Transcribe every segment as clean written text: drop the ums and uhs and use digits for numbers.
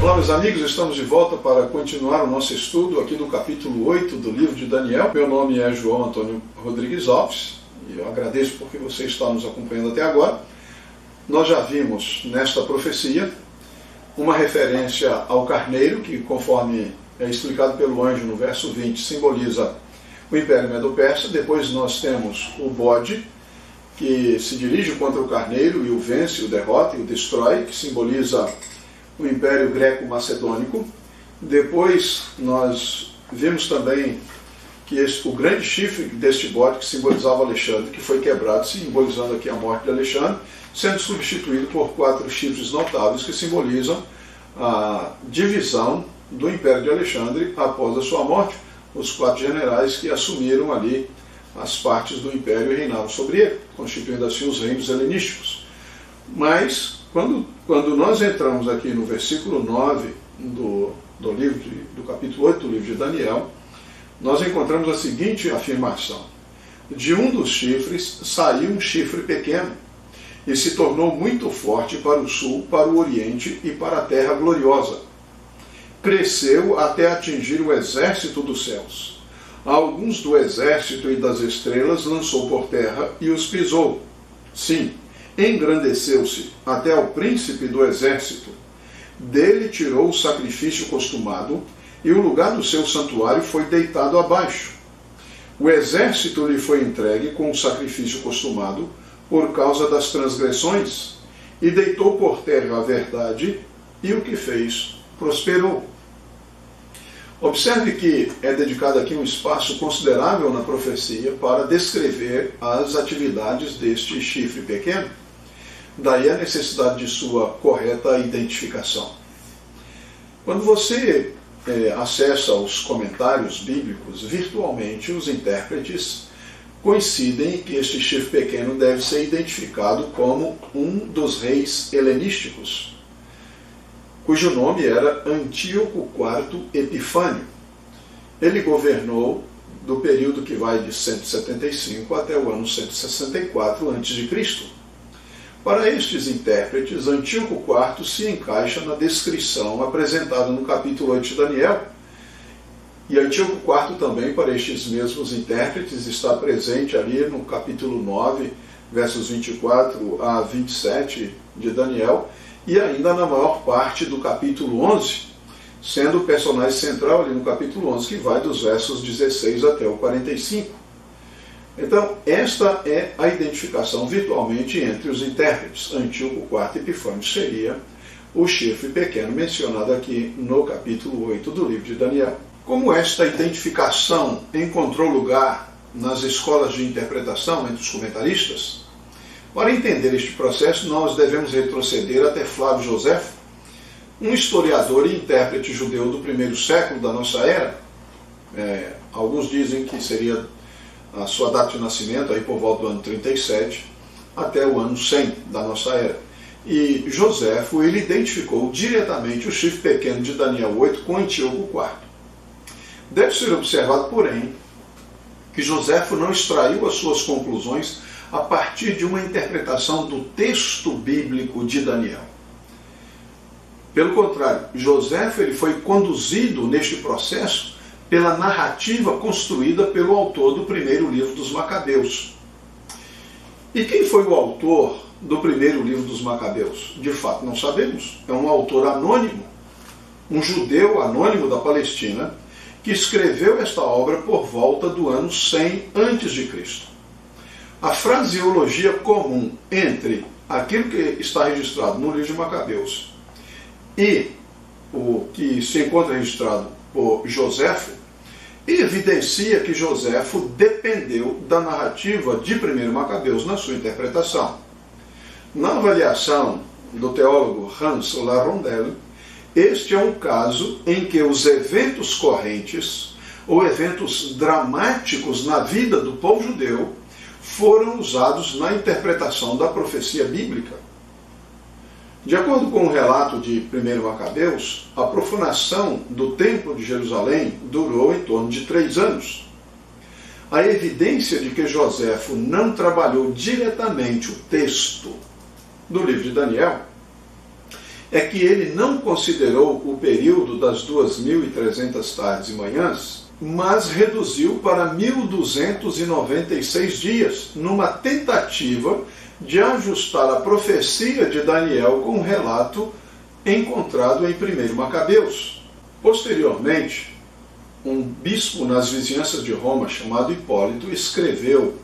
Olá, meus amigos, estamos de volta para continuar o nosso estudo aqui do capítulo 8 do livro de Daniel. Meu nome é João Antônio Rodrigues Alves e eu agradeço porque você está nos acompanhando até agora. Nós já vimos nesta profecia uma referência ao carneiro, que conforme é explicado pelo anjo no verso 20, simboliza o Império Medo-Persa. Depois nós temos o bode, que se dirige contra o carneiro e o vence, o derrota e o destrói, que simboliza o Império Greco-Macedônico. Depois nós vimos também que o grande chifre deste bode, que simbolizava Alexandre, que foi quebrado, simbolizando aqui a morte de Alexandre, sendo substituído por 4 chifres notáveis que simbolizam a divisão do Império de Alexandre após a sua morte, os 4 generais que assumiram ali as partes do Império e reinaram sobre ele, constituindo assim os reinos helenísticos. Mas quando nós entramos aqui no versículo 9 do capítulo 8 do livro de Daniel, nós encontramos a seguinte afirmação: de um dos chifres saiu um chifre pequeno, e se tornou muito forte para o sul, para o oriente e para a terra gloriosa. Cresceu até atingir o exército dos céus. Alguns do exército e das estrelas lançou por terra e os pisou. Sim, engrandeceu-se até ao príncipe do exército. Dele tirou o sacrifício costumado, e o lugar do seu santuário foi deitado abaixo. O exército lhe foi entregue com o sacrifício costumado, por causa das transgressões, e deitou por terra a verdade, e o que fez prosperou. Observe que é dedicado aqui um espaço considerável na profecia para descrever as atividades deste chifre pequeno. Daí a necessidade de sua correta identificação. Quando você acessa os comentários bíblicos, virtualmente os intérpretes coincidem que este chifre pequeno deve ser identificado como um dos reis helenísticos, cujo nome era Antíoco IV Epifânio. Ele governou do período que vai de 175 até o ano 164 a.C. Para estes intérpretes, Antíoco IV se encaixa na descrição apresentada no capítulo 8 de Daniel. E Antíoco IV também, para estes mesmos intérpretes, está presente ali no capítulo 9, versos 24 a 27 de Daniel, e ainda na maior parte do capítulo 11, sendo o personagem central ali no capítulo 11, que vai dos versos 16 até o 45. Então, esta é a identificação virtualmente entre os intérpretes. Antíoco IV Epifânio seria o chifre pequeno mencionado aqui no capítulo 8 do livro de Daniel. Como esta identificação encontrou lugar nas escolas de interpretação entre os comentaristas, para entender este processo nós devemos retroceder até Flávio Joséfo, um historiador e intérprete judeu do primeiro século da nossa era. Alguns dizem que seria a sua data de nascimento aí por volta do ano 37 até o ano 100 da nossa era. E Joséfo, ele identificou diretamente o chifre pequeno de Daniel 8 com Antíoco IV. Deve ser observado, porém, que Joséfo não extraiu as suas conclusões a partir de uma interpretação do texto bíblico de Daniel. Pelo contrário, Joséfo ele foi conduzido neste processo pela narrativa construída pelo autor do primeiro livro dos Macabeus. E quem foi o autor do primeiro livro dos Macabeus? De fato, não sabemos. É um autor anônimo, um judeu anônimo da Palestina, que escreveu esta obra por volta do ano 100 a.C. A fraseologia comum entre aquilo que está registrado no livro de Macabeus e o que se encontra registrado por Joséfo evidencia que Joséfo dependeu da narrativa de 1 Macabeus na sua interpretação. Na avaliação do teólogo Hans Larondelle, este é um caso em que os eventos correntes ou eventos dramáticos na vida do povo judeu foram usados na interpretação da profecia bíblica. De acordo com o relato de 1 Macabeus, a profanação do Templo de Jerusalém durou em torno de 3 anos. A evidência de que Joséfo não trabalhou diretamente o texto do livro de Daniel é que ele não considerou o período das 2.300 tardes e manhãs, mas reduziu para 1.296 dias, numa tentativa de ajustar a profecia de Daniel com o relato encontrado em 1 Macabeus. Posteriormente, um bispo nas vizinhanças de Roma, chamado Hipólito, escreveu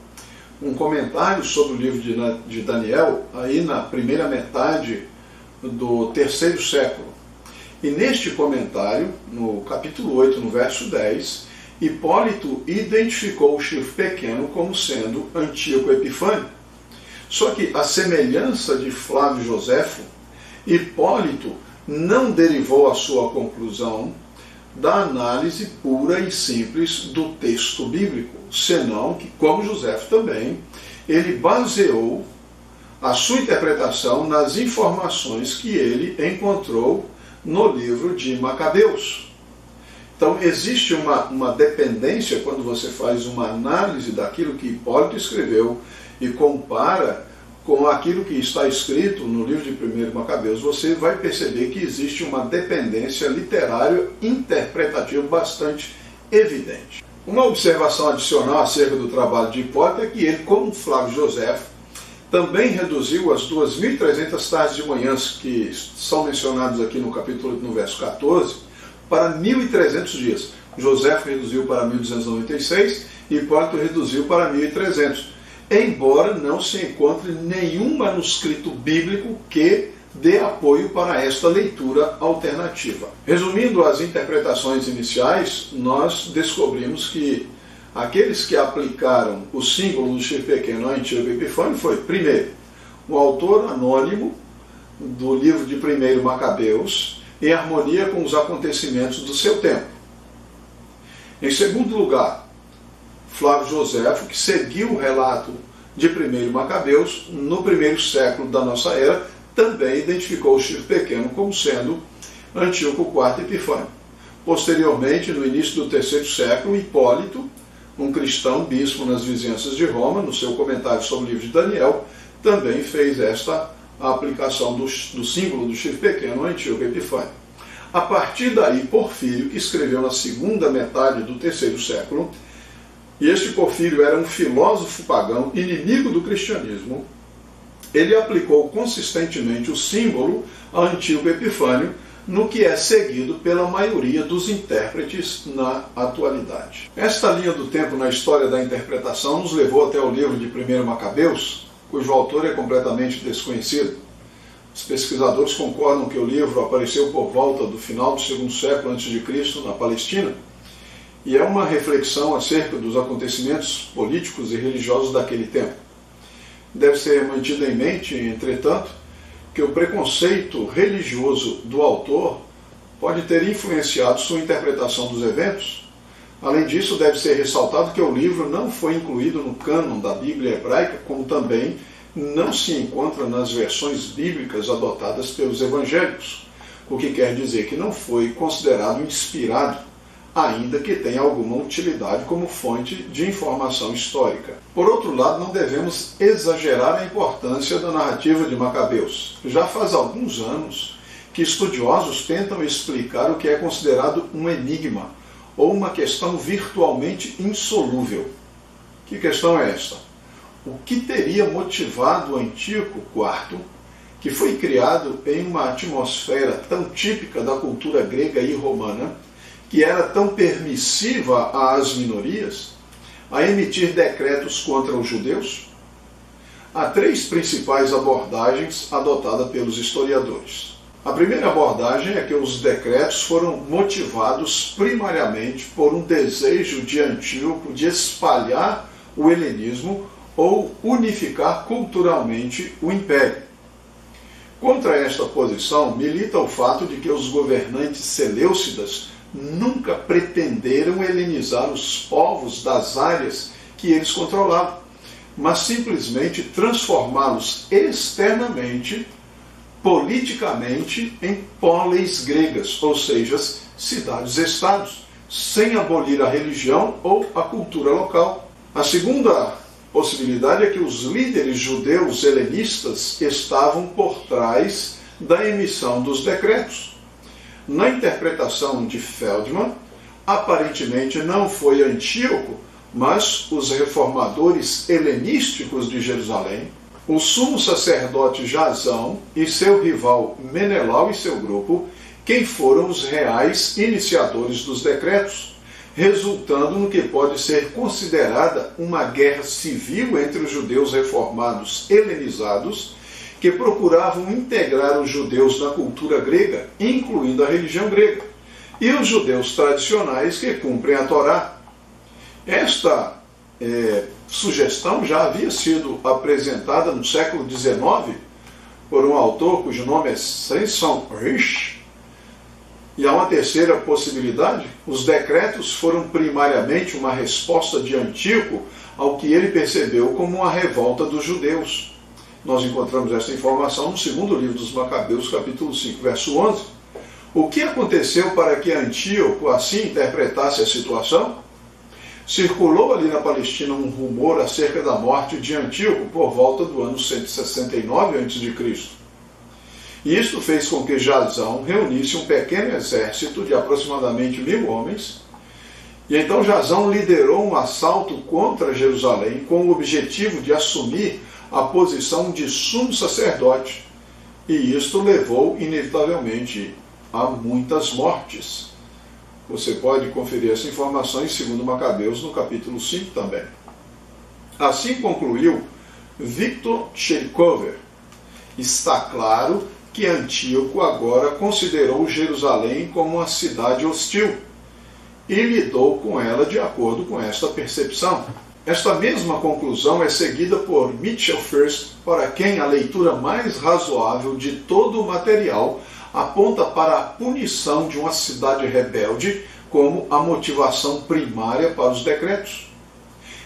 um comentário sobre o livro de Daniel, aí na primeira metade do terceiro século. E neste comentário, no capítulo 8, no verso 10, Hipólito identificou o chifre pequeno como sendo Antíoco Epifânio. Só que, à semelhança de Flávio Joséfo, Hipólito não derivou a sua conclusão da análise pura e simples do texto bíblico, senão que, como Joséfo também, ele baseou a sua interpretação nas informações que ele encontrou no livro de Macabeus. Então, existe uma dependência quando você faz uma análise daquilo que Hipólito escreveu e compara com aquilo que está escrito no livro de 1 Macabeus, você vai perceber que existe uma dependência literária interpretativa bastante evidente. Uma observação adicional acerca do trabalho de Hipólito é que ele, como Flávio Joséfo, também reduziu as 2.300 tardes de manhãs, que são mencionados aqui no capítulo 8, no verso 14, para 1.300 dias. Joséfo reduziu para 1.296 e Hipólito reduziu para 1.300. Embora não se encontre nenhum manuscrito bíblico que dê apoio para esta leitura alternativa. Resumindo as interpretações iniciais, nós descobrimos que aqueles que aplicaram o símbolo do chifre pequeno a Antíoco Epifânio foi, primeiro, o autor anônimo do livro de 1 Macabeus, em harmonia com os acontecimentos do seu tempo. Em segundo lugar, Flávio Joséfo, que seguiu o relato de 1 Macabeus, no primeiro século da nossa era, também identificou o chifre pequeno como sendo Antíoco IV Epifânio. Posteriormente, no início do terceiro século, Hipólito, um cristão bispo nas vizinhanças de Roma, no seu comentário sobre o livro de Daniel, também fez esta aplicação do símbolo do chifre pequeno a Antíoco Epifânio. A partir daí, Porfírio, que escreveu na segunda metade do terceiro século, e este Porfírio era um filósofo pagão, inimigo do cristianismo, ele aplicou consistentemente o símbolo a Antíoco Epifânio, no que é seguido pela maioria dos intérpretes na atualidade. Esta linha do tempo na história da interpretação nos levou até o livro de 1 Macabeus, cujo autor é completamente desconhecido. Os pesquisadores concordam que o livro apareceu por volta do final do segundo século a.C. na Palestina, e é uma reflexão acerca dos acontecimentos políticos e religiosos daquele tempo. Deve ser mantido em mente, entretanto, que o preconceito religioso do autor pode ter influenciado sua interpretação dos eventos. Além disso, deve ser ressaltado que o livro não foi incluído no cânon da Bíblia hebraica, como também não se encontra nas versões bíblicas adotadas pelos evangélicos, o que quer dizer que não foi considerado inspirado, ainda que tenha alguma utilidade como fonte de informação histórica. Por outro lado, não devemos exagerar a importância da narrativa de Macabeus. Já faz alguns anos que estudiosos tentam explicar o que é considerado um enigma, ou uma questão virtualmente insolúvel. Que questão é esta? O que teria motivado Antíoco IV, que foi criado em uma atmosfera tão típica da cultura grega e romana, que era tão permissiva às minorias, a emitir decretos contra os judeus? Há três principais abordagens adotadas pelos historiadores. A primeira abordagem é que os decretos foram motivados primariamente por um desejo de Antíoco de espalhar o helenismo ou unificar culturalmente o império. Contra esta posição milita o fato de que os governantes seleucidas nunca pretenderam helenizar os povos das áreas que eles controlavam, mas simplesmente transformá-los externamente, politicamente, em polis gregas, ou seja, cidades-estados, sem abolir a religião ou a cultura local. A segunda possibilidade é que os líderes judeus helenistas estavam por trás da emissão dos decretos. Na interpretação de Feldman, aparentemente não foi Antíoco, mas os reformadores helenísticos de Jerusalém, o sumo sacerdote Jasão e seu rival Menelau e seu grupo, quem foram os reais iniciadores dos decretos, resultando no que pode ser considerada uma guerra civil entre os judeus reformados helenizados, que procuravam integrar os judeus na cultura grega, incluindo a religião grega, e os judeus tradicionais que cumprem a Torá. Esta sugestão já havia sido apresentada no século XIX por um autor cujo nome é Samson Rich. E há uma terceira possibilidade: os decretos foram primariamente uma resposta de Antíoco ao que ele percebeu como uma revolta dos judeus. Nós encontramos essa informação no segundo livro dos Macabeus, capítulo 5, verso 11. O que aconteceu para que Antíoco assim interpretasse a situação? Circulou ali na Palestina um rumor acerca da morte de Antíoco por volta do ano 169 a.C. E isto fez com que Jasão reunisse um pequeno exército de aproximadamente 1000 homens. E então Jasão liderou um assalto contra Jerusalém com o objetivo de assumir a posição de sumo sacerdote. E isto levou, inevitavelmente, a muitas mortes. Você pode conferir essa informação em 2 Macabeus, no capítulo 5 também. Assim concluiu Victor Cherikover. Está claro que Antíoco agora considerou Jerusalém como uma cidade hostil e lidou com ela de acordo com esta percepção. Esta mesma conclusão é seguida por Mitchell First, para quem a leitura mais razoável de todo o material aponta para a punição de uma cidade rebelde como a motivação primária para os decretos.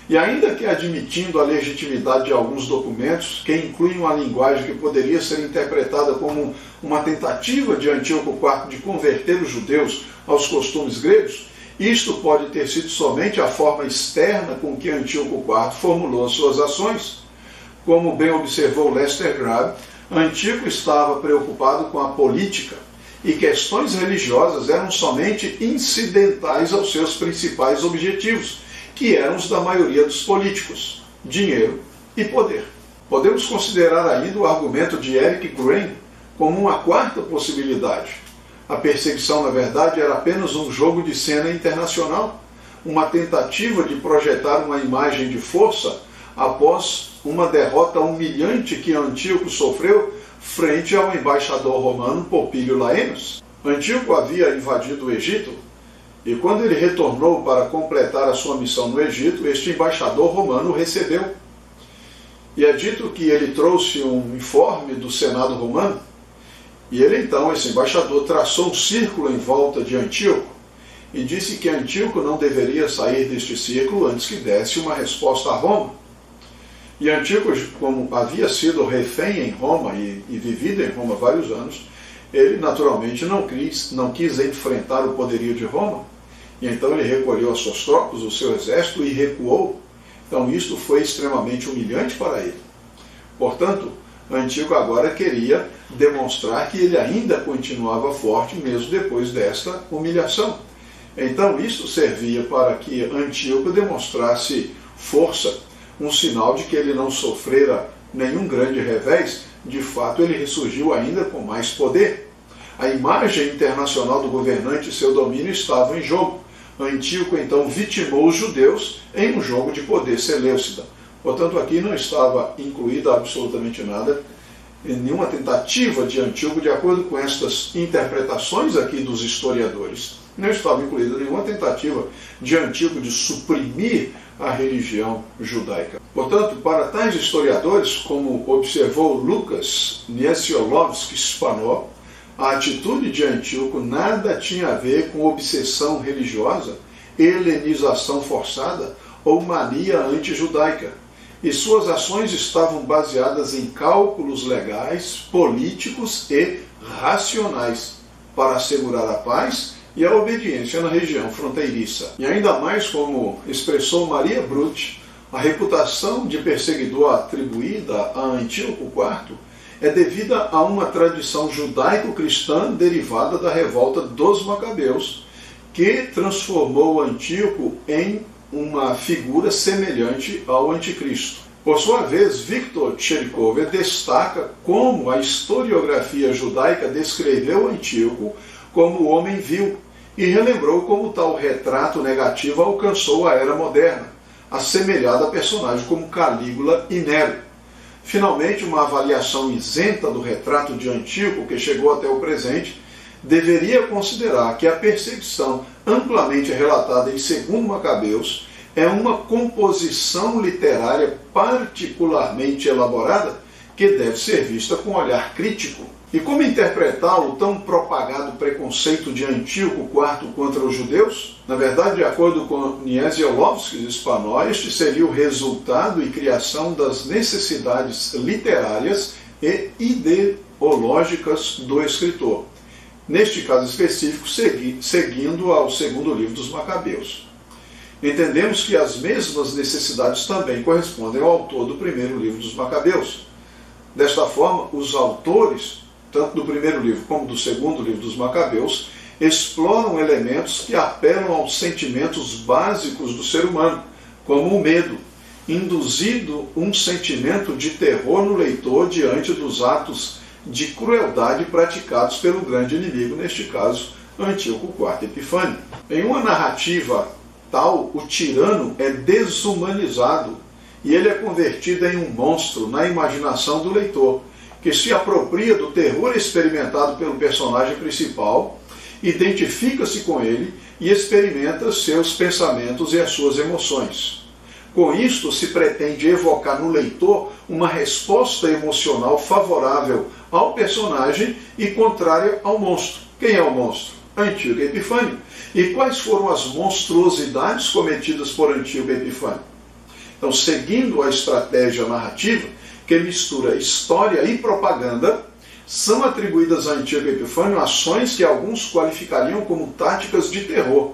E ainda que admitindo a legitimidade de alguns documentos, que incluem uma linguagem que poderia ser interpretada como uma tentativa de Antíoco IV de converter os judeus aos costumes gregos, isto pode ter sido somente a forma externa com que Antíoco IV formulou as suas ações. Como bem observou Lester Grab, Antíoco estava preocupado com a política, e questões religiosas eram somente incidentais aos seus principais objetivos, que eram os da maioria dos políticos: dinheiro e poder. Podemos considerar ainda o argumento de Eric Green como uma quarta possibilidade. A perseguição, na verdade, era apenas um jogo de cena internacional, uma tentativa de projetar uma imagem de força após uma derrota humilhante que Antíoco sofreu frente ao embaixador romano Popílio Laenas. Antíoco havia invadido o Egito, e quando ele retornou para completar a sua missão no Egito, este embaixador romano o recebeu. E é dito que ele trouxe um informe do Senado romano, e ele então, esse embaixador, traçou um círculo em volta de Antíoco, e disse que Antíoco não deveria sair deste círculo antes que desse uma resposta a Roma. E Antíoco, como havia sido refém em Roma e vivido em Roma vários anos, ele naturalmente não quis enfrentar o poderio de Roma, e então ele recolheu as suas tropas, o seu exército, e recuou. Então isto foi extremamente humilhante para ele. Portanto, Antíoco agora queria demonstrar que ele ainda continuava forte mesmo depois desta humilhação. Então isso servia para que Antíoco demonstrasse força, um sinal de que ele não sofrera nenhum grande revés. De fato, ele ressurgiu ainda com mais poder. A imagem internacional do governante e seu domínio estavam em jogo. Antíoco então vitimou os judeus em um jogo de poder seleucida. Portanto, aqui não estava incluída absolutamente nada, nenhuma tentativa de Antíoco, de acordo com estas interpretações aqui dos historiadores. Não estava incluída nenhuma tentativa de Antíoco de suprimir a religião judaica. Portanto, para tais historiadores, como observou Lucas Niesiolowski Spanor, a atitude de Antíoco nada tinha a ver com obsessão religiosa, helenização forçada ou mania antijudaica, e suas ações estavam baseadas em cálculos legais, políticos e racionais para assegurar a paz e a obediência na região fronteiriça. E ainda mais, como expressou Maria Brut, a reputação de perseguidor atribuída a Antíoco IV é devida a uma tradição judaico-cristã derivada da revolta dos Macabeus, que transformou Antíoco em uma figura semelhante ao anticristo. Por sua vez, Victor Cherikover destaca como a historiografia judaica descreveu Antíoco como homem vil e relembrou como tal retrato negativo alcançou a era moderna, assemelhada a personagens como Calígula e Nero. Finalmente, uma avaliação isenta do retrato de Antíoco, que chegou até o presente, deveria considerar que a perseguição amplamente relatada em 2 Macabeus é uma composição literária particularmente elaborada que deve ser vista com olhar crítico. E como interpretar o tão propagado preconceito de Antíoco IV contra os judeus? Na verdade, de acordo com Nieziolovskis e Spanó, este seria o resultado e criação das necessidades literárias e ideológicas do escritor. Neste caso específico, seguindo ao segundo livro dos Macabeus. Entendemos que as mesmas necessidades também correspondem ao autor do primeiro livro dos Macabeus. Desta forma, os autores, tanto do primeiro livro como do segundo livro dos Macabeus, exploram elementos que apelam aos sentimentos básicos do ser humano, como o medo, induzindo um sentimento de terror no leitor diante dos atos de crueldade praticados pelo grande inimigo, neste caso, Antíoco IV Epifânio. Em uma narrativa tal, o tirano é desumanizado e ele é convertido em um monstro na imaginação do leitor, que se apropria do terror experimentado pelo personagem principal, identifica-se com ele e experimenta seus pensamentos e as suas emoções. Com isto, se pretende evocar no leitor uma resposta emocional favorável ao personagem e contrária ao monstro. Quem é o monstro? Antíoco Epifânio. E quais foram as monstruosidades cometidas por Antíoco Epifânio? Então, seguindo a estratégia narrativa, que mistura história e propaganda, são atribuídas a Antíoco Epifânio ações que alguns qualificariam como táticas de terror.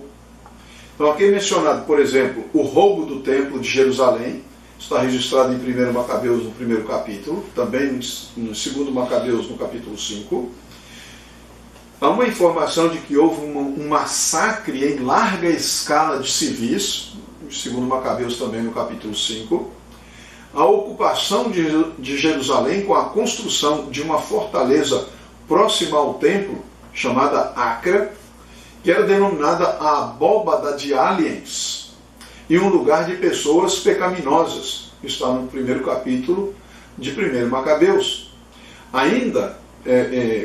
Então, aqui é mencionado, por exemplo, o roubo do templo de Jerusalém, está registrado em 1 Macabeus, no primeiro capítulo, também no 2 Macabeus, no capítulo 5. Há uma informação de que houve um massacre em larga escala de civis, segundo Macabeus também no capítulo 5. A ocupação de Jerusalém com a construção de uma fortaleza próxima ao templo, chamada Acra, que era denominada a abóbada de aliens, e um lugar de pessoas pecaminosas, que está no primeiro capítulo de 1 Macabeus. Ainda,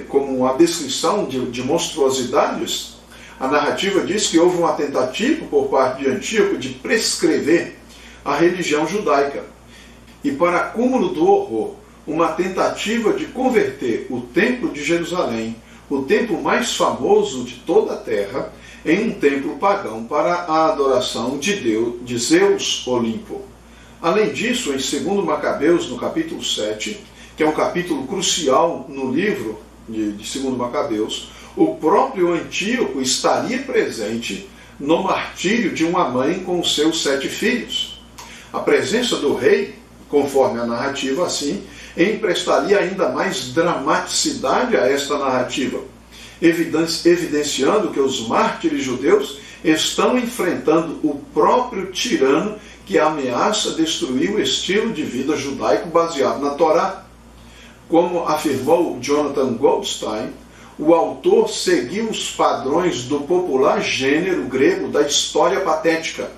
como uma descrição de monstruosidades, a narrativa diz que houve uma tentativa por parte de Antíoco de prescrever a religião judaica. E para acúmulo do horror, uma tentativa de converter o templo de Jerusalém, o templo mais famoso de toda a terra, em um templo pagão para a adoração de Zeus Olimpo. Além disso, em 2 Macabeus, no capítulo 7, que é um capítulo crucial no livro de 2 Macabeus, o próprio Antíoco estaria presente no martírio de uma mãe com os seus 7 filhos. A presença do rei, conforme a narrativa assim, emprestaria ainda mais dramaticidade a esta narrativa, evidenciando que os mártires judeus estão enfrentando o próprio tirano que ameaça destruir o estilo de vida judaico baseado na Torá. Como afirmou Jonathan Goldstein, o autor seguiu os padrões do popular gênero grego da história patética,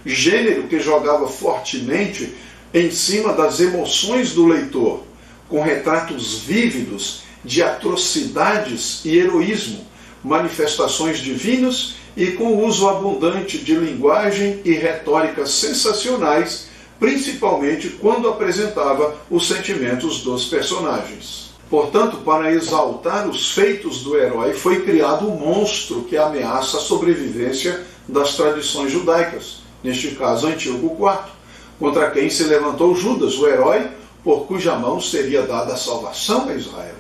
gênero que jogava fortemente em cima das emoções do leitor, com retratos vívidos de atrocidades e heroísmo, manifestações divinas e com uso abundante de linguagem e retórica sensacionais, principalmente quando apresentava os sentimentos dos personagens. Portanto, para exaltar os feitos do herói, foi criado um monstro que ameaça a sobrevivência das tradições judaicas, neste caso Antíoco IV, contra quem se levantou Judas, o herói, por cuja mão seria dada a salvação a Israel.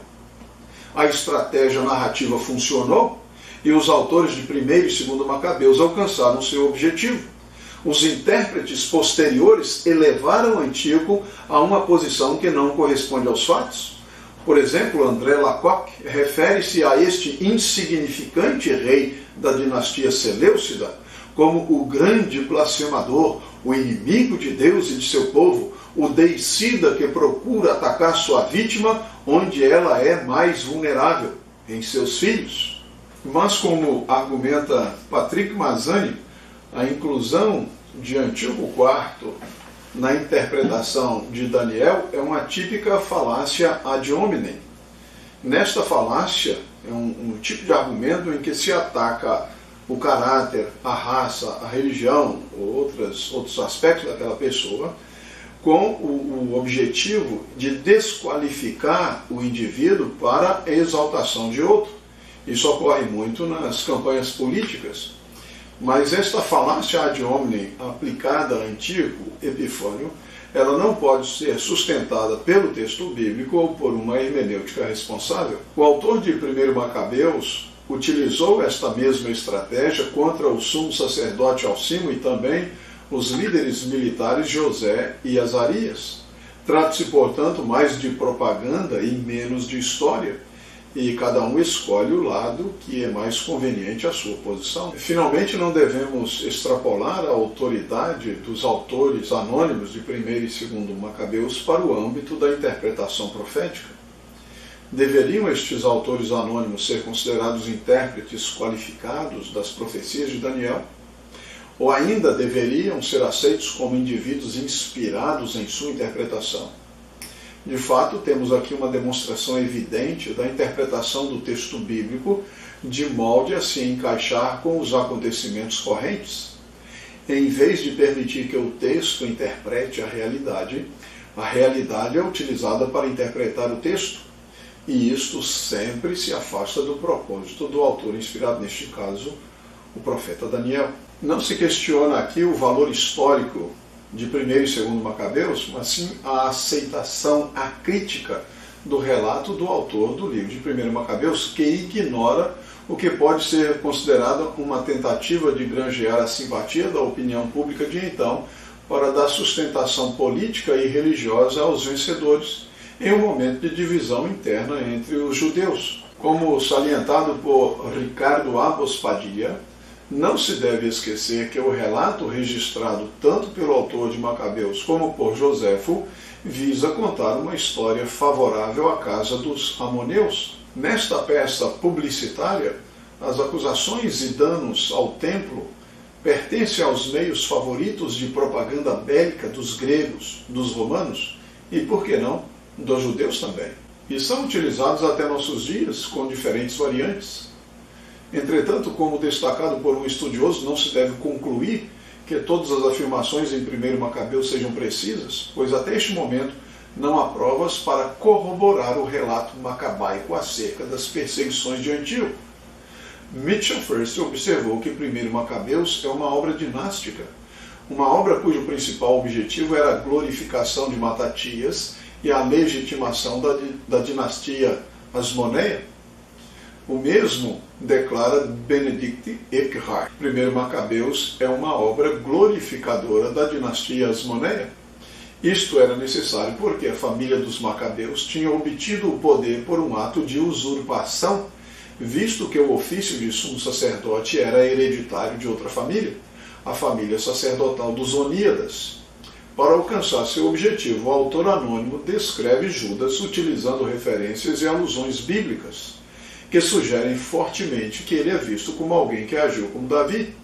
A estratégia narrativa funcionou e os autores de 1 e 2 Macabeus alcançaram seu objetivo. Os intérpretes posteriores elevaram Antíoco a uma posição que não corresponde aos fatos, Por exemplo, André Lacocque refere-se a este insignificante rei da dinastia Seleucida como o grande blasfemador, o inimigo de Deus e de seu povo, o deicida que procura atacar sua vítima onde ela é mais vulnerável, em seus filhos. Mas, como argumenta Patrick Mazzani, a inclusão de Antíoco IV na interpretação de Daniel é uma típica falácia ad hominem. Nesta falácia, é um tipo de argumento em que se ataca o caráter, a raça, a religião, ou outros aspectos daquela pessoa, com o objetivo de desqualificar o indivíduo para a exaltação de outro. Isso ocorre muito nas campanhas políticas. Mas esta falácia ad hominem aplicada a Antíoco Epifânio, ela não pode ser sustentada pelo texto bíblico ou por uma hermenêutica responsável. O autor de 1 Macabeus utilizou esta mesma estratégia contra o sumo sacerdote Alcimo e também os líderes militares José e Azarias. Trata-se, portanto, mais de propaganda e menos de história, e cada um escolhe o lado que é mais conveniente à sua posição. Finalmente, não devemos extrapolar a autoridade dos autores anônimos de 1 e 2 Macabeus para o âmbito da interpretação profética. Deveriam estes autores anônimos ser considerados intérpretes qualificados das profecias de Daniel? Ou ainda deveriam ser aceitos como indivíduos inspirados em sua interpretação? De fato, temos aqui uma demonstração evidente da interpretação do texto bíblico de molde a se encaixar com os acontecimentos correntes. Em vez de permitir que o texto interprete a realidade é utilizada para interpretar o texto, e isto sempre se afasta do propósito do autor inspirado, neste caso, o profeta Daniel. Não se questiona aqui o valor histórico de 1 e 2 Macabeus, mas sim a aceitação, a crítica do relato do autor do livro de 1 Macabeus, que ignora o que pode ser considerado uma tentativa de granjear a simpatia da opinião pública de então para dar sustentação política e religiosa aos vencedores, em um momento de divisão interna entre os judeus. Como salientado por Ricardo Abos Padilla, não se deve esquecer que o relato registrado tanto pelo autor de Macabeus como por Joséfo visa contar uma história favorável à casa dos amoneus. Nesta peça publicitária, as acusações e danos ao templo pertencem aos meios favoritos de propaganda bélica dos gregos, dos romanos e, por que não, dos judeus também. E são utilizados até nossos dias com diferentes variantes. Entretanto, como destacado por um estudioso, não se deve concluir que todas as afirmações em 1 Macabeus sejam precisas, pois até este momento não há provas para corroborar o relato macabaico acerca das perseguições de Antíoco. Mitchell First observou que 1 Macabeus é uma obra dinástica, uma obra cujo principal objetivo era a glorificação de Matatias e a legitimação da dinastia Asmoneia. O mesmo declara Benedict Eckhart. 1 Macabeus é uma obra glorificadora da dinastia Asmoneia. Isto era necessário porque a família dos Macabeus tinha obtido o poder por um ato de usurpação, visto que o ofício de sumo sacerdote era hereditário de outra família, a família sacerdotal dos Oníadas. Para alcançar seu objetivo, o autor anônimo descreve Judas utilizando referências e alusões bíblicas, que sugerem fortemente que ele é visto como alguém que agiu como Davi.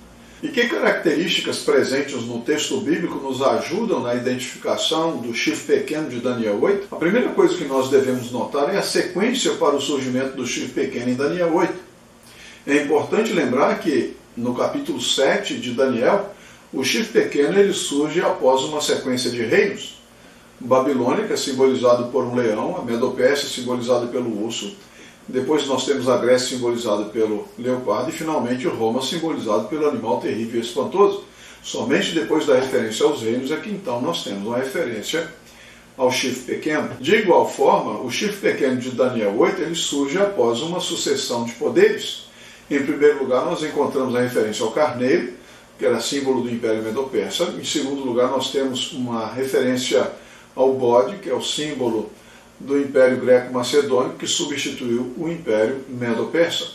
E que características presentes no texto bíblico nos ajudam na identificação do chifre pequeno de Daniel 8? A primeira coisa que nós devemos notar é a sequência para o surgimento do chifre pequeno em Daniel 8. É importante lembrar que, no capítulo 7 de Daniel, o chifre pequeno ele surge após uma sequência de reinos. Babilônia, que é simbolizado por um leão, a Medopérsia, simbolizada pelo urso, depois nós temos a Grécia simbolizada pelo leopardo e finalmente Roma simbolizado pelo animal terrível e espantoso. Somente depois da referência aos reinos é que então nós temos uma referência ao chifre pequeno. De igual forma, o chifre pequeno de Daniel 8 ele surge após uma sucessão de poderes. Em primeiro lugar, nós encontramos a referência ao carneiro, que era símbolo do Império Medo-Persa. Em segundo lugar, nós temos uma referência ao bode, que é o símbolo do Império Greco-Macedônico, que substituiu o Império Medo-Persa.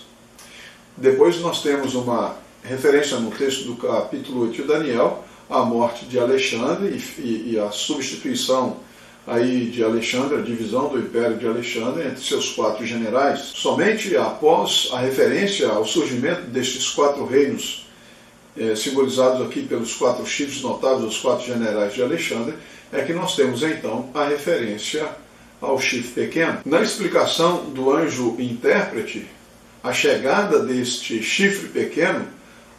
Depois nós temos uma referência no texto do capítulo 8 de Daniel, a morte de Alexandre e a substituição aí de Alexandre, a divisão do Império de Alexandre entre seus 4 generais. Somente após a referência ao surgimento destes 4 reinos, simbolizados aqui pelos 4 chifres notáveis, os 4 generais de Alexandre, é que nós temos então a referência ao chifre pequeno. Na explicação do anjo intérprete, a chegada deste chifre pequeno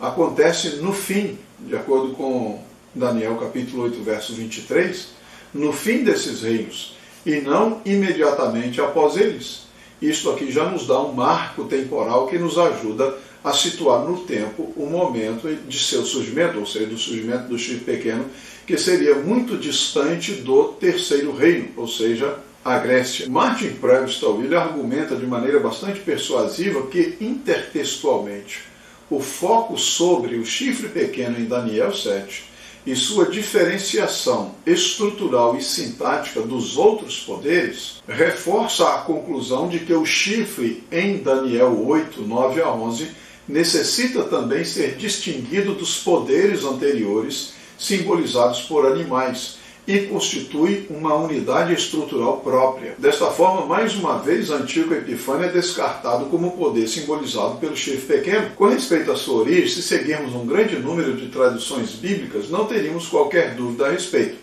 acontece no fim, de acordo com Daniel capítulo 8, verso 23, no fim desses reinos, e não imediatamente após eles. Isto aqui já nos dá um marco temporal que nos ajuda a situar no tempo o momento de seu surgimento, ou seja, do surgimento do chifre pequeno, que seria muito distante do terceiro reino, ou seja, a Grécia. Martin Prevstal, ele argumenta de maneira bastante persuasiva que, intertextualmente, o foco sobre o chifre pequeno em Daniel 7 e sua diferenciação estrutural e sintática dos outros poderes reforça a conclusão de que o chifre em Daniel 8, 9 a 11 necessita também ser distinguido dos poderes anteriores simbolizados por animais, e constitui uma unidade estrutural própria. Desta forma, mais uma vez, Antíoco Epifânio é descartado como poder simbolizado pelo chifre pequeno. Com respeito à sua origem, se seguirmos um grande número de traduções bíblicas, não teríamos qualquer dúvida a respeito.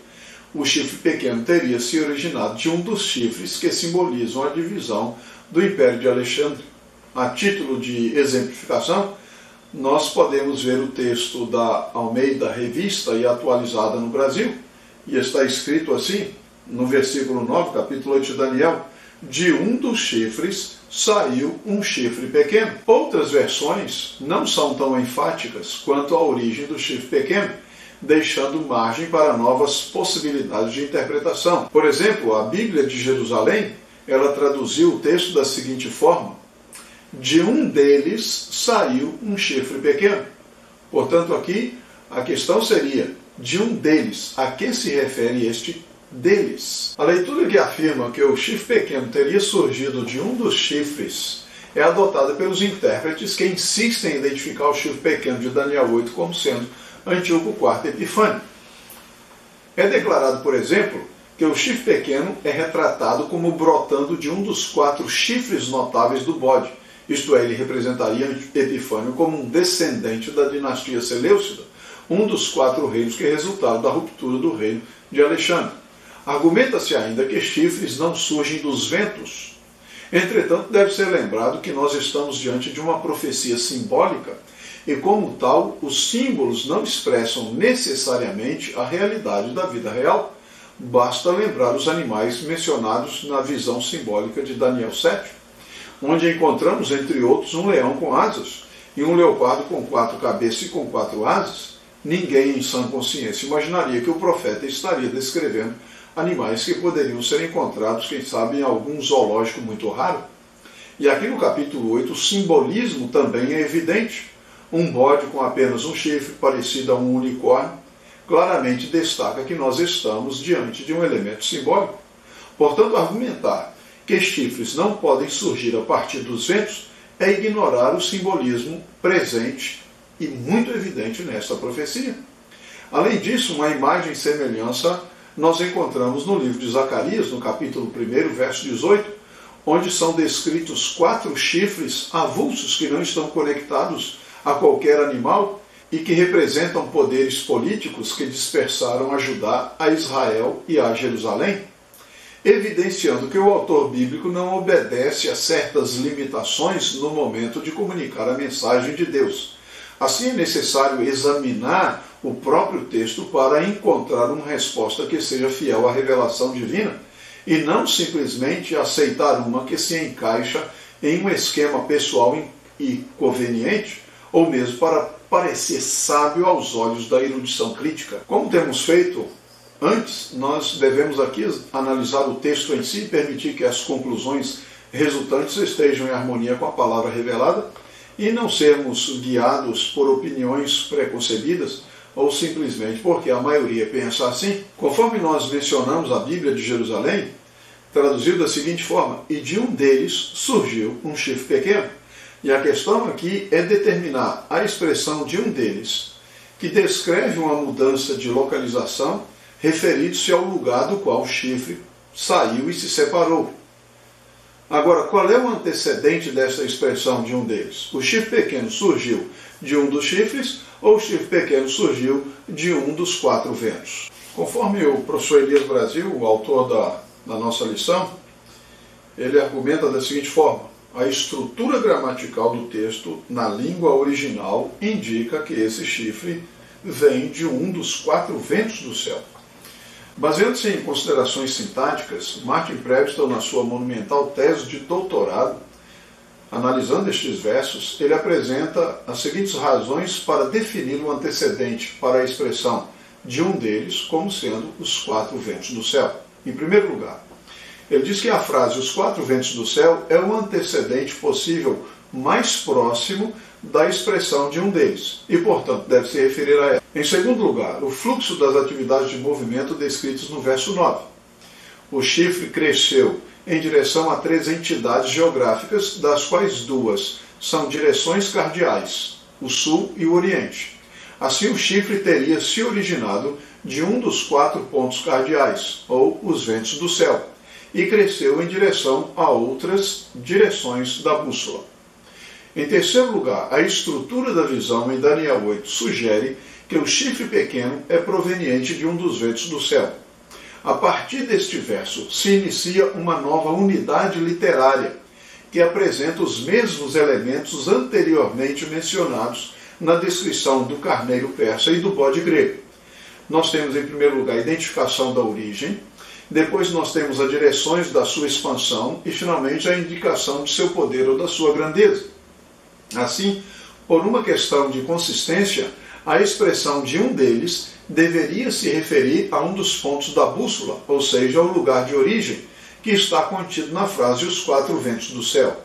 O chifre pequeno teria se originado de um dos chifres que simbolizam a divisão do Império de Alexandre. A título de exemplificação, nós podemos ver o texto da Almeida Revista e Atualizada no Brasil, e está escrito assim, no versículo 9, capítulo 8 de Daniel: de um dos chifres saiu um chifre pequeno. Outras versões não são tão enfáticas quanto a origem do chifre pequeno, deixando margem para novas possibilidades de interpretação. Por exemplo, a Bíblia de Jerusalém, ela traduziu o texto da seguinte forma: de um deles saiu um chifre pequeno. Portanto, aqui a questão seria: de um deles, a que se refere este deles? A leitura que afirma que o chifre pequeno teria surgido de um dos chifres é adotada pelos intérpretes que insistem em identificar o chifre pequeno de Daniel 8 como sendo Antíoco IV Epifânio. É declarado, por exemplo, que o chifre pequeno é retratado como brotando de um dos 4 chifres notáveis do bode. Isto é, ele representaria Epifânio como um descendente da dinastia Seleucida, um dos 4 reinos que resultaram da ruptura do reino de Alexandre. Argumenta-se ainda que chifres não surgem dos ventos. Entretanto, deve ser lembrado que nós estamos diante de uma profecia simbólica e, como tal, os símbolos não expressam necessariamente a realidade da vida real. Basta lembrar os animais mencionados na visão simbólica de Daniel 7, onde encontramos, entre outros, um leão com asas e um leopardo com 4 cabeças e com 4 asas. Ninguém em sã consciência imaginaria que o profeta estaria descrevendo animais que poderiam ser encontrados, quem sabe, em algum zoológico muito raro. E aqui no capítulo 8 o simbolismo também é evidente. Um bode com apenas um chifre, parecido a um unicórnio, claramente destaca que nós estamos diante de um elemento simbólico. Portanto, argumentar que chifres não podem surgir a partir dos ventos é ignorar o simbolismo presente e muito evidente nesta profecia. Além disso, uma imagem e semelhança nós encontramos no livro de Zacarias, no capítulo 1, verso 18, onde são descritos 4 chifres avulsos que não estão conectados a qualquer animal e que representam poderes políticos que dispersaram a Judá, a Israel e a Jerusalém, evidenciando que o autor bíblico não obedece a certas limitações no momento de comunicar a mensagem de Deus. Assim, é necessário examinar o próprio texto para encontrar uma resposta que seja fiel à revelação divina e não simplesmente aceitar uma que se encaixa em um esquema pessoal e conveniente, ou mesmo para parecer sábio aos olhos da erudição crítica. Como temos feito antes, nós devemos aqui analisar o texto em si e permitir que as conclusões resultantes estejam em harmonia com a palavra revelada, e não sermos guiados por opiniões preconcebidas ou simplesmente porque a maioria pensa assim. Conforme nós mencionamos a Bíblia de Jerusalém, traduzido da seguinte forma: e de um deles surgiu um chifre pequeno. E a questão aqui é determinar a expressão de um deles, que descreve uma mudança de localização, referindo-se ao lugar do qual o chifre saiu e se separou. Agora, qual é o antecedente dessa expressão de um deles? O chifre pequeno surgiu de um dos chifres ou o chifre pequeno surgiu de um dos 4 ventos? Conforme o professor Elias Brasil, o autor da nossa lição, ele argumenta da seguinte forma: a estrutura gramatical do texto na língua original indica que esse chifre vem de um dos 4 ventos do céu. Baseando-se em considerações sintáticas, Martin Preston, na sua monumental tese de doutorado, analisando estes versos, ele apresenta as seguintes razões para definir o antecedente para a expressão de um deles como sendo os 4 ventos do céu. Em primeiro lugar, ele diz que a frase "os 4 ventos do céu" é o antecedente possível mais próximo da expressão de um deles, e, portanto, deve se referir a ela. Em segundo lugar, o fluxo das atividades de movimento descritas no verso 9. O chifre cresceu em direção a 3 entidades geográficas, das quais 2 são direções cardeais, o sul e o oriente. Assim, o chifre teria se originado de um dos 4 pontos cardeais, ou os ventos do céu, e cresceu em direção a outras direções da bússola. Em terceiro lugar, a estrutura da visão em Daniel 8 sugere que o chifre pequeno é proveniente de um dos ventos do céu. A partir deste verso se inicia uma nova unidade literária, que apresenta os mesmos elementos anteriormente mencionados na descrição do carneiro persa e do bode grego. Nós temos, em primeiro lugar, a identificação da origem, depois nós temos as direções da sua expansão e, finalmente, a indicação de seu poder ou da sua grandeza. Assim, por uma questão de consistência, a expressão de um deles deveria se referir a um dos pontos da bússola, ou seja, ao lugar de origem, que está contido na frase "os 4 ventos do céu".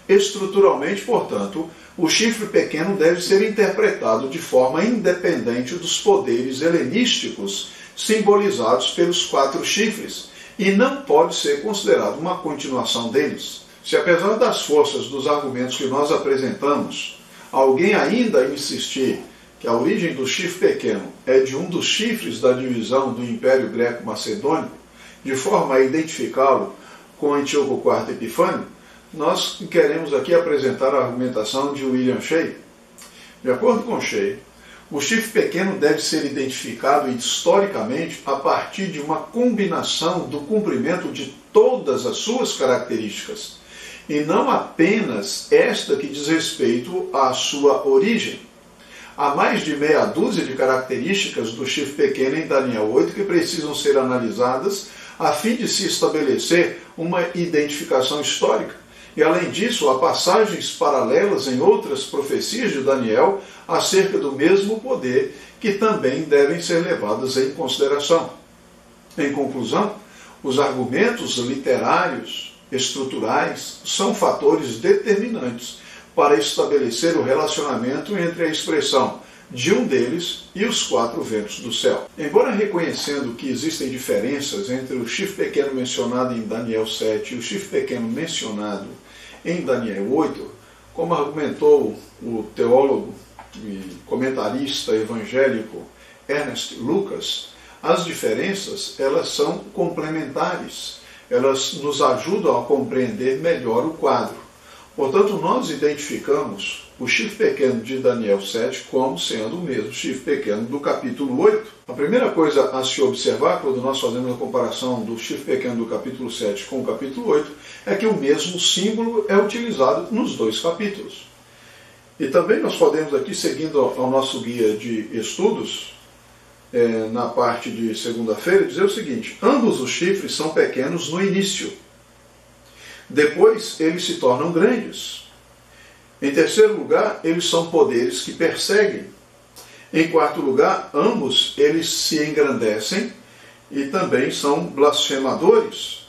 Estruturalmente, portanto, o chifre pequeno deve ser interpretado de forma independente dos poderes helenísticos simbolizados pelos 4 chifres, e não pode ser considerado uma continuação deles. Se, apesar das forças dos argumentos que nós apresentamos, alguém ainda insistir que a origem do chifre pequeno é de um dos chifres da divisão do Império Greco-Macedônico, de forma a identificá-lo com Antíoco IV Epifânio, nós queremos aqui apresentar a argumentação de William Shea. De acordo com Shea, o chifre pequeno deve ser identificado historicamente a partir de uma combinação do cumprimento de todas as suas características, e não apenas esta que diz respeito à sua origem. Há mais de meia dúzia de características do chifre pequeno em Daniel 8 que precisam ser analisadas a fim de se estabelecer uma identificação histórica. E, além disso, há passagens paralelas em outras profecias de Daniel acerca do mesmo poder que também devem ser levadas em consideração. Em conclusão, os argumentos literários estruturais são fatores determinantes para estabelecer o relacionamento entre a expressão de um deles e os 4 ventos do céu. Embora reconhecendo que existem diferenças entre o chifre pequeno mencionado em Daniel 7 e o chifre pequeno mencionado em Daniel 8, como argumentou o teólogo e comentarista evangélico Ernest Lucas, as diferenças elas são complementares. Elas nos ajudam a compreender melhor o quadro. Portanto, nós identificamos o chifre pequeno de Daniel 7 como sendo o mesmo chifre pequeno do capítulo 8. A primeira coisa a se observar quando nós fazemos a comparação do chifre pequeno do capítulo 7 com o capítulo 8 é que o mesmo símbolo é utilizado nos 2 capítulos. E também nós podemos aqui, seguindo ao nosso guia de estudos, na parte de segunda-feira, dizer o seguinte: ambos os chifres são pequenos no início. Depois eles se tornam grandes. Em terceiro lugar, eles são poderes que perseguem. Em quarto lugar, ambos eles se engrandecem e também são blasfemadores.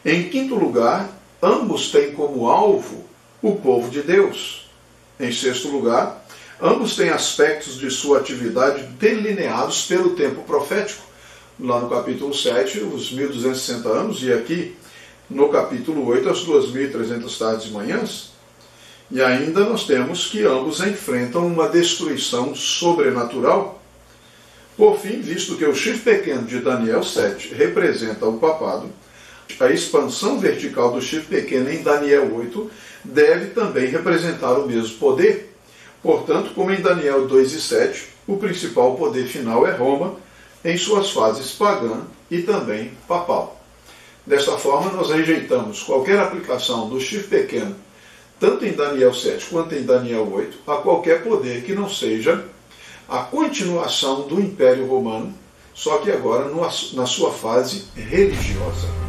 Em quinto lugar, ambos têm como alvo o povo de Deus. Em sexto lugar, ambos têm aspectos de sua atividade delineados pelo tempo profético. Lá no capítulo 7, os 1260 anos, e aqui no capítulo 8, as 2.300 tardes e manhãs. E ainda nós temos que ambos enfrentam uma destruição sobrenatural. Por fim, visto que o chifre pequeno de Daniel 7 representa o papado, a expansão vertical do chifre pequeno em Daniel 8 deve também representar o mesmo poder. Portanto, como em Daniel 2 e 7, o principal poder final é Roma, em suas fases pagã e também papal. Desta forma, nós rejeitamos qualquer aplicação do chifre pequeno, tanto em Daniel 7 quanto em Daniel 8, a qualquer poder que não seja a continuação do Império Romano, só que agora na sua fase religiosa.